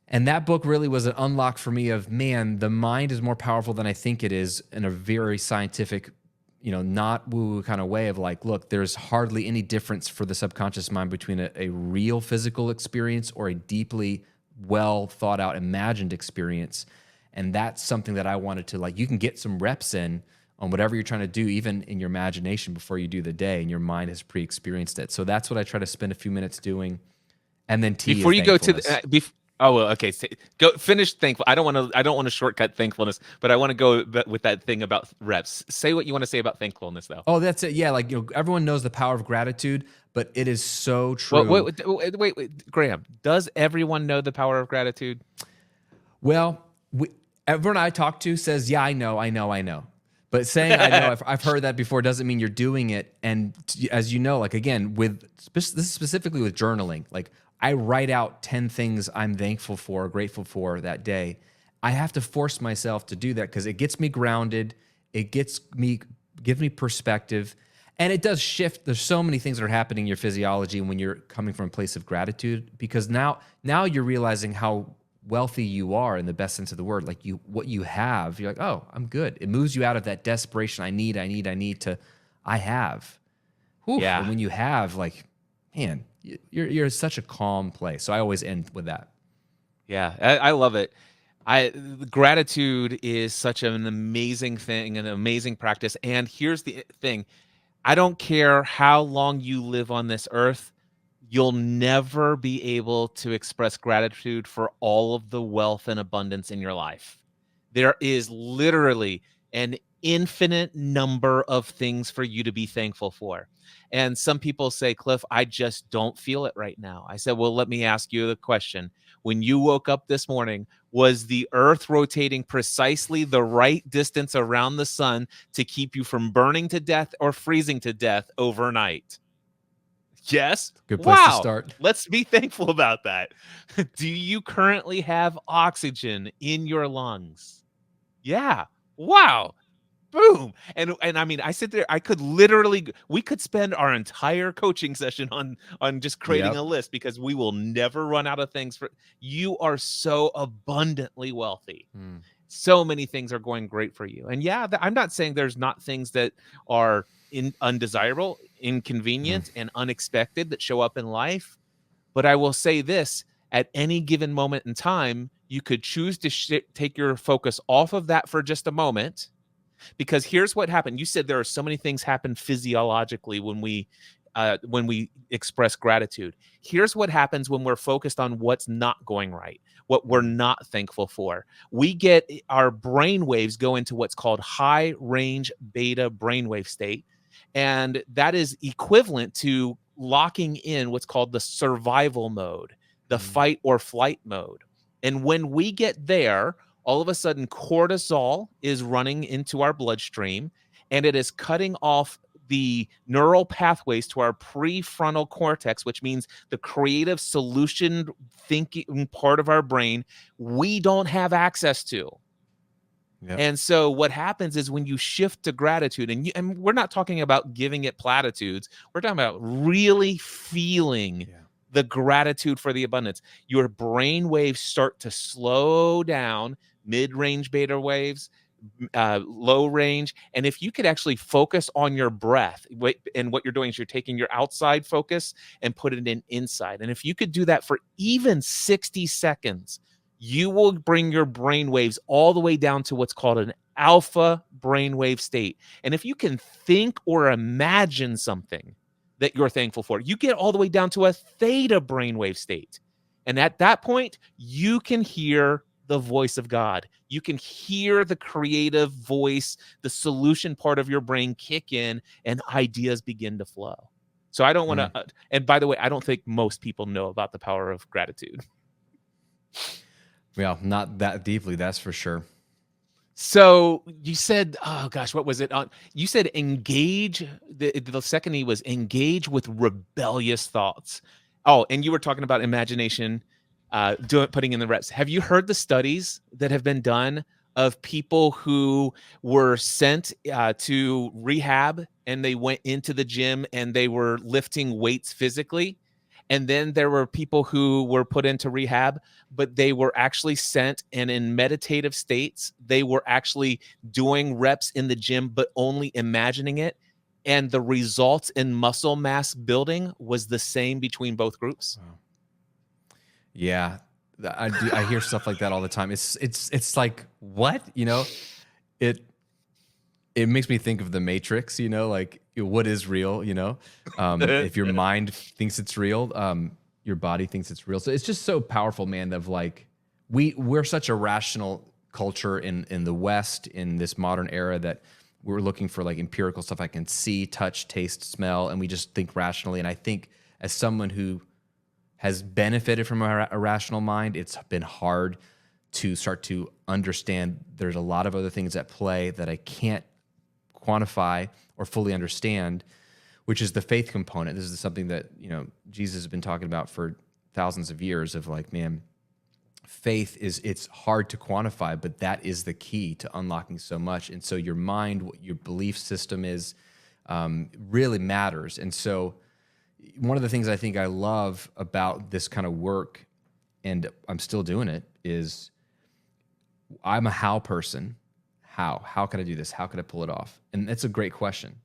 And that book really was an unlock for me of, man, the mind is more powerful than I think it is in a very scientific, not woo-woo kind of way of like, look, there's hardly any difference for the subconscious mind between a real physical experience or a deeply well thought out imagined experience. And that's something that I wanted to like, you can get some reps in on whatever you're trying to do, even in your imagination before you do the day, and your mind has pre-experienced it. So that's what I try to spend a few minutes doing. And then T Before is you go to thankfulness. oh well, okay. Go finish thankful. I don't want to shortcut thankfulness, but I want to go with that thing about reps. Say what you want to say about thankfulness, though. Oh, that's it. Yeah, like everyone knows the power of gratitude, but it is so true. Well, wait, Graham. Does everyone know the power of gratitude? Well, everyone I talk to says, "Yeah, I know." But saying I know, I've heard that before doesn't mean you're doing it. And as you know, like again, this is specifically with journaling, like I write out 10 things I'm thankful for, grateful for that day. I have to force myself to do that because it gets me grounded. It gives me perspective. And it does shift. There's so many things that are happening in your physiology when you're coming from a place of gratitude, because now you're realizing how wealthy you are in the best sense of the word. Like what you have, you're like, oh, I'm good. It moves you out of that desperation. I need to, I have. Whew. Yeah. And when you have, like, man, you're in such a calm place. So I always end with that. Yeah, I love it. Gratitude is such an amazing thing, an amazing practice. And here's the thing. I don't care how long you live on this earth, you'll never be able to express gratitude for all of the wealth and abundance in your life. There is literally an infinite number of things for you to be thankful for. And some people say, Cliff, I just don't feel it right now. I said, well, let me ask you the question. When you woke up this morning, was the earth rotating precisely the right distance around the sun to keep you from burning to death or freezing to death overnight? Yes. Good place to Wow. start. Let's be thankful about that. Do you currently have oxygen in your lungs? Yeah. Wow. Boom. And I mean, I sit there, we could spend our entire coaching session on just creating Yep. a list, because we will never run out of things. You are so abundantly wealthy. So many things are going great for you. And yeah, I'm not saying there's not things that are undesirable, inconvenient, and unexpected that show up in life. But I will say this, at any given moment in time, you could choose to take your focus off of that for just a moment. Because here's what happened. You said there are so many things happen physiologically when we express gratitude. Here's what happens when we're focused on what's not going right, what we're not thankful for. We get our brain waves go into what's called high range beta brainwave state. And that is equivalent to locking in what's called the survival mode, the fight or flight mode. And when we get there, all of a sudden cortisol is running into our bloodstream, and it is cutting off the neural pathways to our prefrontal cortex, which means the creative solution thinking part of our brain we don't have access to. Yep. And so what happens is when you shift to gratitude, and we're not talking about giving it platitudes, we're talking about really feeling the gratitude for the abundance. Your brain waves start to slow down, mid-range beta waves, low range. And if you could actually focus on your breath, and what you're doing is you're taking your outside focus and put it in inside. And if you could do that for even 60 seconds, you will bring your brain waves all the way down to what's called an alpha brainwave state. And if you can think or imagine something that you're thankful for, you get all the way down to a theta brainwave state. And at that point, you can hear the voice of God. You can hear the creative voice, the solution part of your brain kick in, and ideas begin to flow. So I don't want to, and by the way, I don't think most people know about the power of gratitude. Well, not that deeply, that's for sure. So you said, oh gosh, what was it? You said engage. The second E was engage with rebellious thoughts. Oh, and you were talking about imagination, putting in the reps. Have you heard the studies that have been done of people who were sent to rehab, and they went into the gym and they were lifting weights physically? And then there were people who were put into rehab, but they were actually sent, and in meditative states, they were actually doing reps in the gym, but only imagining it. And the results in muscle mass building was the same between both groups. Wow. Yeah, I hear stuff like that all the time. It's like, what? It makes me think of the Matrix, like what is real, if your mind thinks it's real, your body thinks it's real. So it's just so powerful, man, of like, we're such a rational culture in the West in this modern era that we're looking for like empirical stuff I can see, touch, taste, smell, and we just think rationally. And I think as someone who has benefited from a rational mind, it's been hard to start to understand there's a lot of other things at play that I can't quantify or fully understand, which is the faith component. This is something that, Jesus has been talking about for thousands of years of like, man, faith it's hard to quantify, but that is the key to unlocking so much. And so your mind, what your belief system is, really matters. And so one of the things I think I love about this kind of work, and I'm still doing it, is I'm a how person. How can I do this? How can I pull it off? And that's a great question.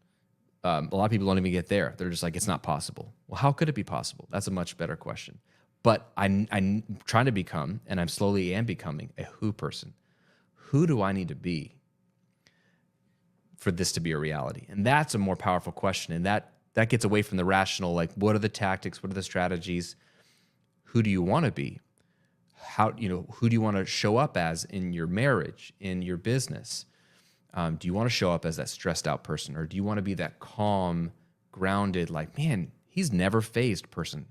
A lot of people don't even get there. They're just like, it's not possible. Well, how could it be possible? That's a much better question. But I'm trying to become, and I'm slowly am becoming, a who person. Who do I need to be for this to be a reality? And that's a more powerful question. And that gets away from the rational, like, what are the tactics? What are the strategies? Who do you want to be? Who do you want to show up as in your marriage, in your business? Do you want to show up as that stressed out person? Or do you want to be that calm, grounded, like, man, he's never phased person?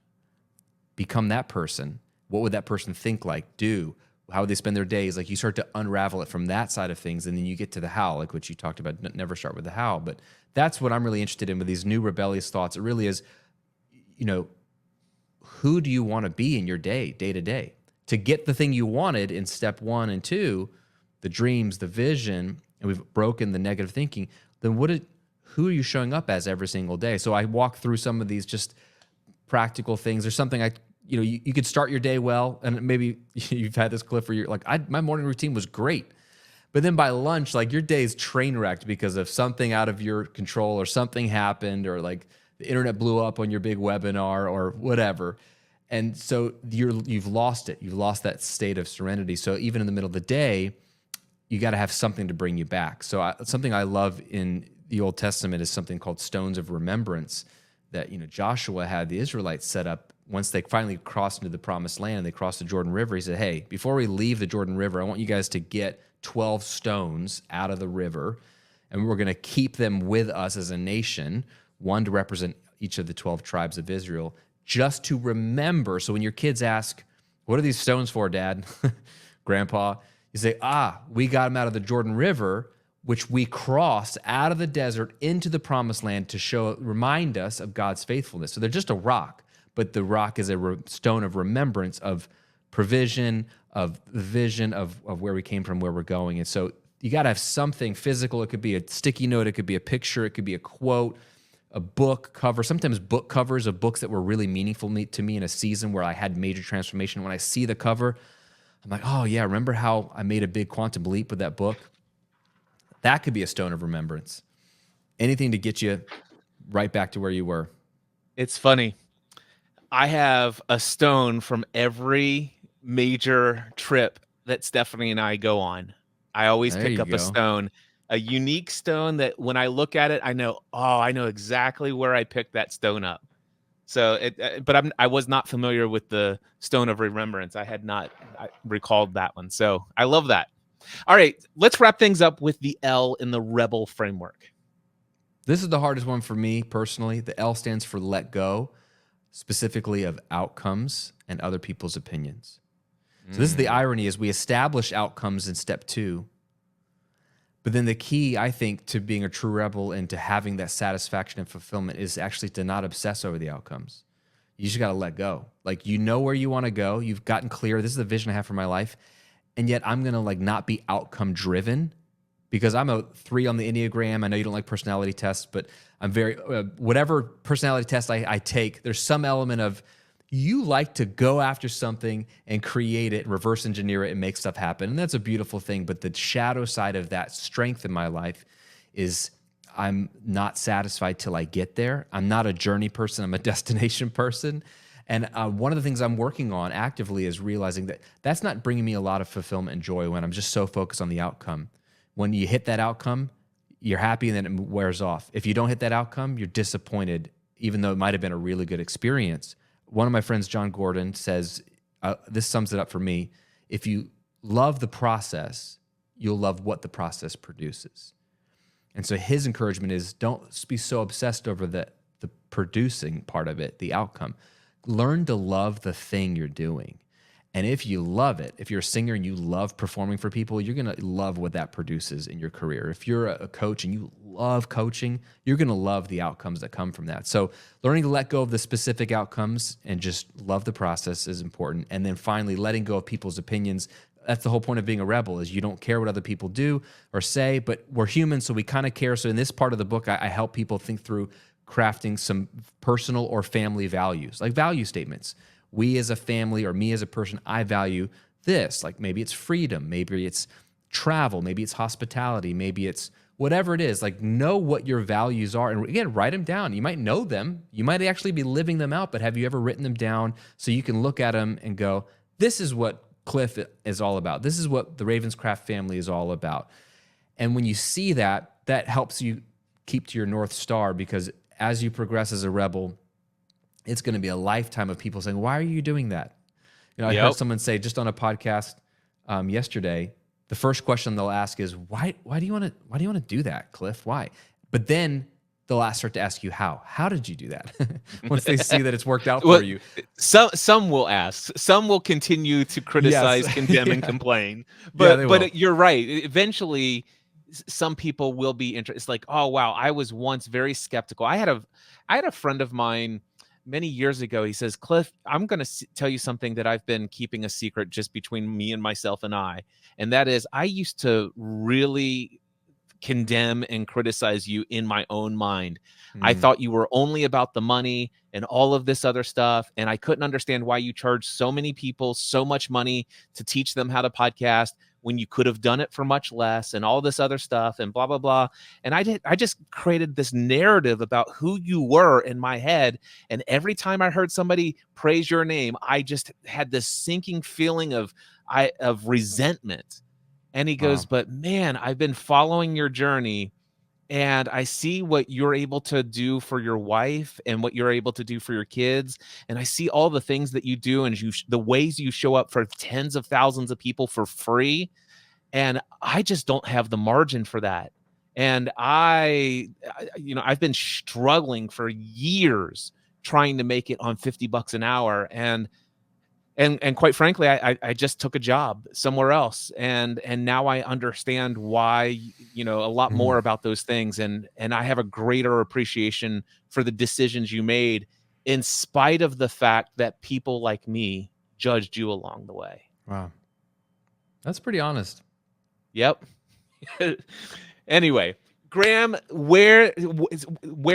Become that person. What would that person think, like, do? How would they spend their days? Like, you start to unravel it from that side of things, and then you get to the how, like what you talked about, never start with the how. But that's what I'm really interested in with these new rebellious thoughts. It really is, who do you want to be in your day to day? To get the thing you wanted in step 1 and 2, the dreams, the vision, and we've broken the negative thinking, then who are you showing up as every single day? So I walk through some of these just practical things. There's something you could start your day well, and maybe you've had this clip where you're like, my morning routine was great. But then by lunch, like, your day's train wrecked because of something out of your control, or something happened, or like the internet blew up on your big webinar or whatever. And so you've lost it. You've lost that state of serenity. So even in the middle of the day, you got to have something to bring you back. So something I love in the Old Testament is something called stones of remembrance that, Joshua had the Israelites set up once they finally crossed into the promised land and they crossed the Jordan River. He said, hey, before we leave the Jordan River, I want you guys to get 12 stones out of the river, and we're going to keep them with us as a nation, one to represent each of the 12 tribes of Israel, just to remember. So when your kids ask, what are these stones for, Dad? Grandpa, you say, we got them out of the Jordan River, which we crossed out of the desert into the promised land to remind us of God's faithfulness. So they're just a rock, but the rock is a stone of remembrance of provision, of the vision of where we came from, where we're going. And so you got to have something physical. It could be a sticky note. It could be a picture. It could be a quote, a book cover, sometimes book covers of books that were really meaningful to me in a season where I had major transformation. When I see the cover, I'm like, oh yeah, remember how I made a big quantum leap with that book? That could be a stone of remembrance. Anything to get you right back to where you were. It's funny. I have a stone from every major trip that Stephanie and I go on. I always pick up a stone, a unique stone that when I look at it, I know exactly where I picked that stone up. So but I was not familiar with the stone of remembrance. I recalled that one. So I love that. All right, let's wrap things up with the L in the rebel framework. This is the hardest one for me personally. The L stands for let go, specifically of outcomes and other people's opinions. So this is the irony, is we establish outcomes in step 2. But then the key, I think, to being a true rebel and to having that satisfaction and fulfillment is actually to not obsess over the outcomes. You just got to let go. Like, you know where you want to go. You've gotten clear. This is the vision I have for my life. And yet I'm going to not be outcome driven, because I'm a 3 on the Enneagram. I know you don't like personality tests, but I'm very, whatever personality test I take, there's some element of you like to go after something and create it, reverse engineer it, and make stuff happen. And that's a beautiful thing. But the shadow side of that strength in my life is I'm not satisfied till I get there. I'm not a journey person. I'm a destination person. And one of the things I'm working on actively is realizing that that's not bringing me a lot of fulfillment and joy when I'm just so focused on the outcome. When you hit that outcome, you're happy and then it wears off. If you don't hit that outcome, you're disappointed, even though it might have been a really good experience. One of my friends, John Gordon, says, this sums it up for me: if you love the process, you'll love what the process produces. And so his encouragement is, don't be so obsessed over the producing part of it, the outcome. Learn to love the thing you're doing. And if you love it, if you're a singer and you love performing for people, you're going to love what that produces in your career. If you're a coach and you love coaching, you're going to love the outcomes that come from that. So learning to let go of the specific outcomes and just love the process is important. And then finally, letting go of people's opinions. That's the whole point of being a rebel, is you don't care what other people do or say, but we're human, so we kind of care. So in this part of the book, I help people think through crafting some personal or family values, like value statements. We as a family, or me as a person, I value this. Like, maybe it's freedom, maybe it's travel, maybe it's hospitality, maybe it's whatever it is. Like, know what your values are. And again, write them down. You might know them. You might actually be living them out, but have you ever written them down so you can look at them and go, this is what Cliff is all about. This is what the Ravenscraft family is all about. And when you see that, that helps you keep to your North Star, because as you progress as a rebel, it's going to be a lifetime of people saying, why are you doing that? You know, I heard someone say just on a podcast yesterday, the first question they'll ask is, why do you want to do that, Cliff? Why? But then they'll start to ask you how. How did you do that? Once they see that it's worked out for you. Some will ask. Some will continue to criticize, condemn, and complain. But you're right. Eventually, some people will be interested. It's like, oh wow, I was once very skeptical. I had a friend of mine many years ago. He says, Cliff, I'm going to tell you something that I've been keeping a secret just between me and myself and I. And that is, I used to really condemn and criticize you in my own mind. I thought you were only about the money and all of this other stuff. And I couldn't understand why you charged so many people so much money to teach them how to podcast when you could have done it for much less, and all this other stuff and blah, blah, blah. And I just created this narrative about who you were in my head. And every time I heard somebody praise your name, I just had this sinking feeling of resentment. And he goes, but man, I've been following your journey, and I see what you're able to do for your wife and what you're able to do for your kids. And I see all the things that you do, and the ways you show up for tens of thousands of people for free. And I just don't have the margin for that. And I've been struggling for years trying to make it on $50 an hour. And quite frankly, I just took a job somewhere else, and now I understand why, a lot Mhm. more about those things, and I have a greater appreciation for the decisions you made, in spite of the fact that people like me judged you along the way. Wow. That's pretty honest. Yep. Anyway, Graham, where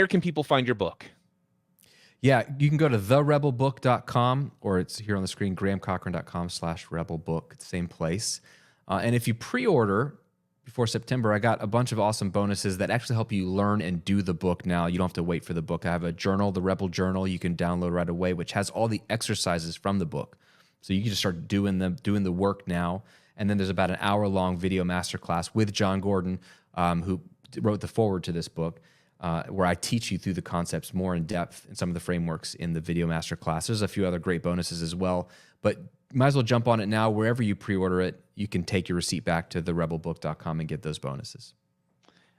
can people find your book? Yeah, you can go to therebelbook.com, or it's here on the screen, grahamcochrane.com/rebelbook, same place. And if you pre-order before September, I got a bunch of awesome bonuses that actually help you learn and do the book now. You don't have to wait for the book. I have a journal, the Rebel Journal, you can download right away, which has all the exercises from the book. So you can just start doing the work now. And then there's about an hour-long video masterclass with John Gordon, who wrote the foreword to this book, where I teach you through the concepts more in depth and some of the frameworks in the video masterclass. There's a few other great bonuses as well, but you might as well jump on it now. Wherever you pre-order it, you can take your receipt back to therebelbook.com and get those bonuses.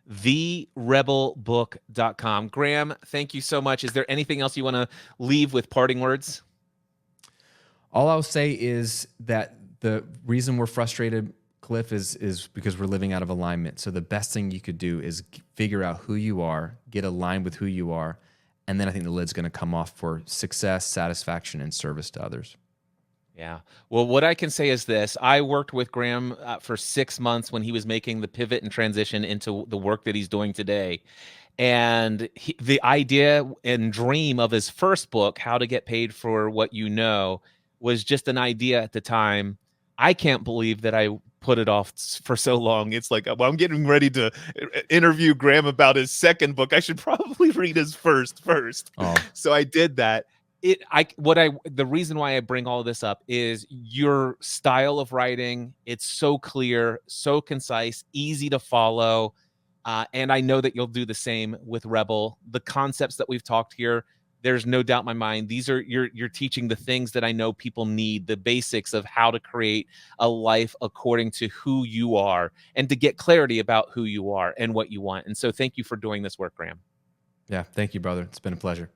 Therebelbook.com. Graham, thank you so much. Is there anything else you want to leave with parting words? All I'll say is that the reason we're frustrated, Cliff, is because we're living out of alignment. So the best thing you could do is figure out who you are, get aligned with who you are, and then I think the lid's going to come off for success, satisfaction, and service to others. Yeah. Well, what I can say is this. I worked with Graham for 6 months when he was making the pivot and transition into the work that he's doing today. And the idea and dream of his first book, How to Get Paid for What You Know, was just an idea at the time. I can't believe that I put it off for so long. It's like, well, I'm getting ready to interview Graham about his second book. I should probably read his first. Oh. So I did that. The reason why I bring all of this up is your style of writing. It's so clear, so concise, easy to follow. And I know that you'll do the same with Rebel. The concepts that we've talked here, there's no doubt in my mind. These are you're teaching the things that I know people need, the basics of how to create a life according to who you are and to get clarity about who you are and what you want. And so thank you for doing this work, Graham. Yeah, thank you, brother. It's been a pleasure.